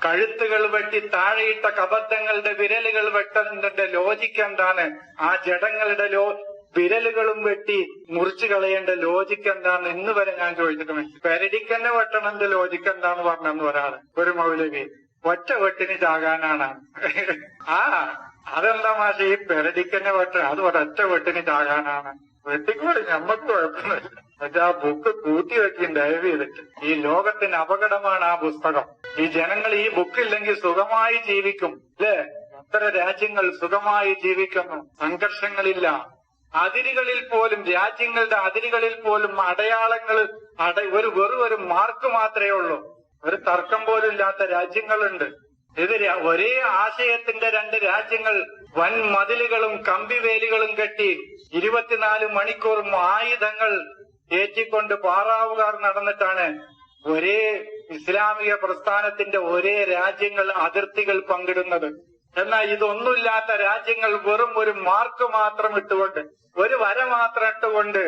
കഴുത്തുകൾ വെട്ടി താഴെയിട്ട കബദ്ധങ്ങളുടെ വിരലുകൾ വെട്ടുന്നതിന്റെ ലോജിക്ക് എന്താണ്? ആ ജഡങ്ങളുടെ വിരലുകളും വെട്ടി മുറിച്ചു കളയേണ്ട ലോജിക്ക് എന്താണ് ഇന്ന് വരെ ഞാൻ ചോദിച്ചിട്ടുണ്ട്. പെരടിക്കന്നെ വെട്ടണന്റെ ലോജിക്ക് എന്താന്ന് പറഞ്ഞെന്ന് ഒരാള്, ഒരു മൗലവി. ഒറ്റ വെട്ടിന് ചാകാനാണ്. അതെന്താ മാഷ ഈ പെരടിക്കന്നെ വെട്ട? അത് ഒരൊറ്റ വെട്ടിന് ചാകാനാണ്. വെട്ടിക്കോളി, ഞമ്മക്ക് കുഴപ്പമില്ല. പക്ഷെ ആ ബുക്ക് കൂട്ടി വെക്കും ദയവ് ചെയ്തിട്ട്. ഈ ലോകത്തിന് അപകടമാണ് ആ പുസ്തകം. ഈ ജനങ്ങൾ ഈ ബുക്കില്ലെങ്കിൽ സുഖമായി ജീവിക്കും അല്ലേ? എത്ര രാജ്യങ്ങൾ സുഖമായി ജീവിക്കുന്നു, സംഘർഷങ്ങളില്ല. അതിരുകളിൽ പോലും, രാജ്യങ്ങളുടെ അതിരുകളിൽ പോലും അടയാളങ്ങൾ ഒരു മാർക്ക് മാത്രമേ ഉള്ളൂ. ഒരു തർക്കം പോലും ഇല്ലാത്ത രാജ്യങ്ങളുണ്ട്. ഇത് ഒരേ ആശയത്തിന്റെ രണ്ട് രാജ്യങ്ങൾ വൻ മതിലുകളും കമ്പിവേലികളും കെട്ടി 24 മണിക്കൂറും ആയുധങ്ങൾ ഏറ്റിക്കൊണ്ട് പാറാവുകാർ നടന്നിട്ടാണ് ഒരേ ഇസ്ലാമിക പ്രസ്ഥാനത്തിന്റെ ഒരേ രാജ്യങ്ങൾ അതിർത്തികൾ പങ്കിടുന്നത്. എന്നാൽ ഇതൊന്നുമില്ലാത്ത രാജ്യങ്ങൾ വെറും ഒരു മാർക്ക് മാത്രം ഇട്ടുകൊണ്ട്, ഒരു വര മാത്രം ഇട്ടുകൊണ്ട്,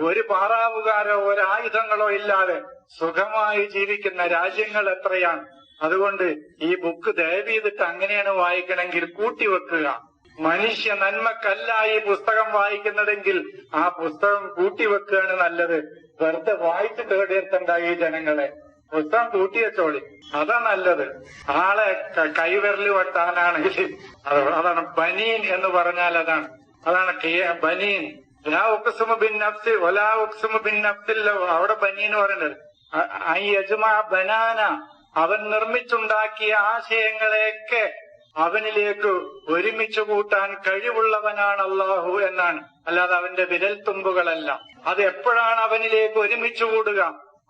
ഒരു പാറാവുകാരോ ഒരു ആയുധങ്ങളോ ഇല്ലാതെ സുഖമായി ജീവിക്കുന്ന രാജ്യങ്ങൾ എത്രയാണ്. അതുകൊണ്ട് ഈ ബുക്ക് ദയവ് ചെയ്തിട്ട് അങ്ങനെയാണ് വായിക്കണമെങ്കിൽ കൂട്ടിവെക്കുക. മനുഷ്യ നന്മക്കല്ല ഈ പുസ്തകം വായിക്കുന്നതെങ്കിൽ ആ പുസ്തകം കൂട്ടിവെക്കുകയാണ് നല്ലത്. വെറുതെ വായിച്ച് തേടിയെത്തണ്ട ഈ ജനങ്ങളെ. പുസ്തകം കൂട്ടിവെച്ചോളി, അതാ നല്ലത്. ആളെ കൈവിരല് വെട്ടാനാണെങ്കിൽ അതാണ് ബനീൻ എന്ന് പറഞ്ഞാൽ അതാണ് ബനീൻ. ലാ ഉഖ്സിമു ബിൻ നഫ്സി വലാ ഉഖ്സിമു ബിൻ നഫ്സില്ല. അവിടെ ബനീൻ പറയുന്നത് യജ്മഅ ബനാന, അവൻ നിർമ്മിച്ചുണ്ടാക്കിയ ആശയങ്ങളെയൊക്കെ അവനിലേക്ക് ഒരുമിച്ചു കൂട്ടാൻ കഴിവുള്ളവനാണ് അള്ളാഹു എന്നാണ്. അല്ലാതെ അവന്റെ വിരൽത്തുമ്പുകളല്ല. അത് എപ്പോഴാണ് അവനിലേക്ക് ഒരുമിച്ചു കൂടുക?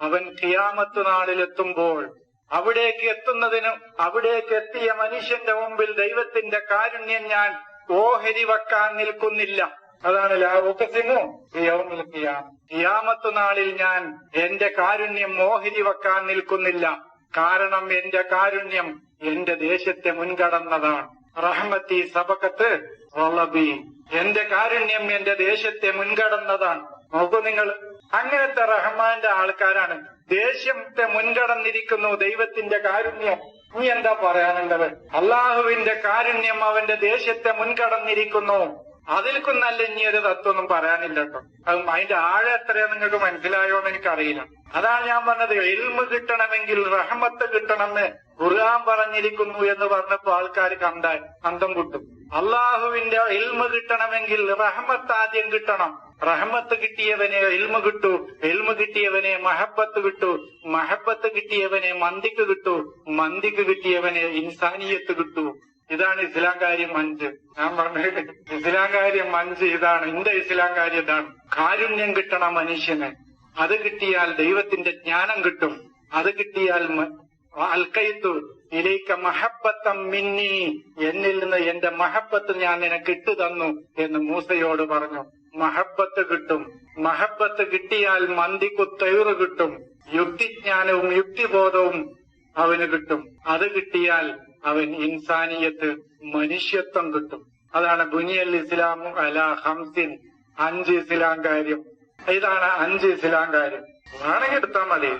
അവൻ ഖിയാമത്ത് നാളിലെത്തുമ്പോൾ. അവിടേക്ക് എത്തിയ മനുഷ്യന്റെ മുമ്പിൽ ദൈവത്തിന്റെ കാരുണ്യം ഞാൻ ഓഹരി വെക്കാൻ നിൽക്കുന്നില്ല. അതാണ് ലാ ഉഖ്സിമു ബിയൗമിൽ ഖിയാമ. ഖിയാമത്ത് നാളിൽ ഞാൻ എന്റെ കാരുണ്യം ഓഹരി വെക്കാൻ നിൽക്കുന്നില്ല. കാരണം എന്റെ കാരുണ്യം എന്റെ ദേശത്തെ മുൻകടന്നതാണ്. റഹ്മത്തി സബഖത്ത് റളബി. എന്റെ കാരുണ്യം എന്റെ ദേശത്തെ മുൻകടന്നതാണ്. നോക്കൂ നിങ്ങൾ, അങ്ങനത്തെ റഹ്മാന്റെ ആൾക്കാരാണ്. ദേശത്തെ മുൻകടന്നിരിക്കുന്നു ദൈവത്തിന്റെ കാരുണ്യം. ഇനി എന്താ പറയാനുള്ളത്? അള്ളാഹുവിന്റെ കാരുണ്യം അവന്റെ ദേശത്തെ മുൻകടന്നിരിക്കുന്നു. അതിൽക്കും നല്ല ഇനി ഒരു തത്വമൊന്നും പറയാനില്ല കേട്ടോ. അതിന്റെ ആഴം എത്രയാ നിങ്ങൾക്ക് മനസ്സിലായോന്ന് എനിക്കറിയില്ല. അതാണ് ഞാൻ പറഞ്ഞത്, ഇൽമ് കിട്ടണമെങ്കിൽ റഹ്മത്ത് കിട്ടണമെന്ന് ഖുർആൻ പറഞ്ഞിരിക്കുന്നു എന്ന് പറഞ്ഞപ്പോ ആൾക്കാർ അന്തം കിട്ടും. അള്ളാഹുവിന്റെ ഇൽമ് കിട്ടണമെങ്കിൽ റഹ്മത്ത് ആദ്യം കിട്ടണം. റഹ്മത്ത് കിട്ടിയവനെ ഇൽമ് കിട്ടൂ, ഇൽമ് കിട്ടിയവനെ മഹബത്ത് കിട്ടൂ, മഹബത്ത് കിട്ടിയവനെ മന്ദിക്ക് കിട്ടൂ, മന്ദിക്ക് കിട്ടിയവനെ ഇൻസാനിയത്ത് കിട്ടൂ. ഇതാണ് ഇസ്ലാം കാര്യം 5. ഞാൻ പറഞ്ഞത് ഇസ്ലാം കാര്യം 5 ഇതാണ്. എന്റെ ഇസ്ലാം കാര്യം ഇതാണ്. കാരുണ്യം കിട്ടണം മനുഷ്യന്. അത് കിട്ടിയാൽ ദൈവത്തിന്റെ ജ്ഞാനം കിട്ടും. അത് കിട്ടിയാൽ അൽക്കൈത്തു ഇലൈക മഹബത്തം മിന്നി, എന്നിൽ നിന്ന് എന്റെ മഹബത്ത് ഞാൻ നിനക്ക് ഇട്ടു തന്നു എന്ന് മൂസയോട് പറഞ്ഞു. മഹബത്ത് കിട്ടും. മഹബത്ത് കിട്ടിയാൽ മന്ദിക്കു തൈറ് കിട്ടും. യുക്തിജ്ഞാനവും യുക്തിബോധവും അവന് കിട്ടും. അത് കിട്ടിയാൽ അവൻ ഇൻസാനിയത്ത്, മനുഷ്യത്വം കിട്ടും. അതാണ് ബുനിയൽ ഇസ്ലാമു അലാ ഖംസിൻ. 5 ഇസ്ലാം കാര്യം. ഇതാണ് 5 ഇസ്ലാം കാര്യം. വേണമെങ്കിൽ എടുത്താൽ മതി.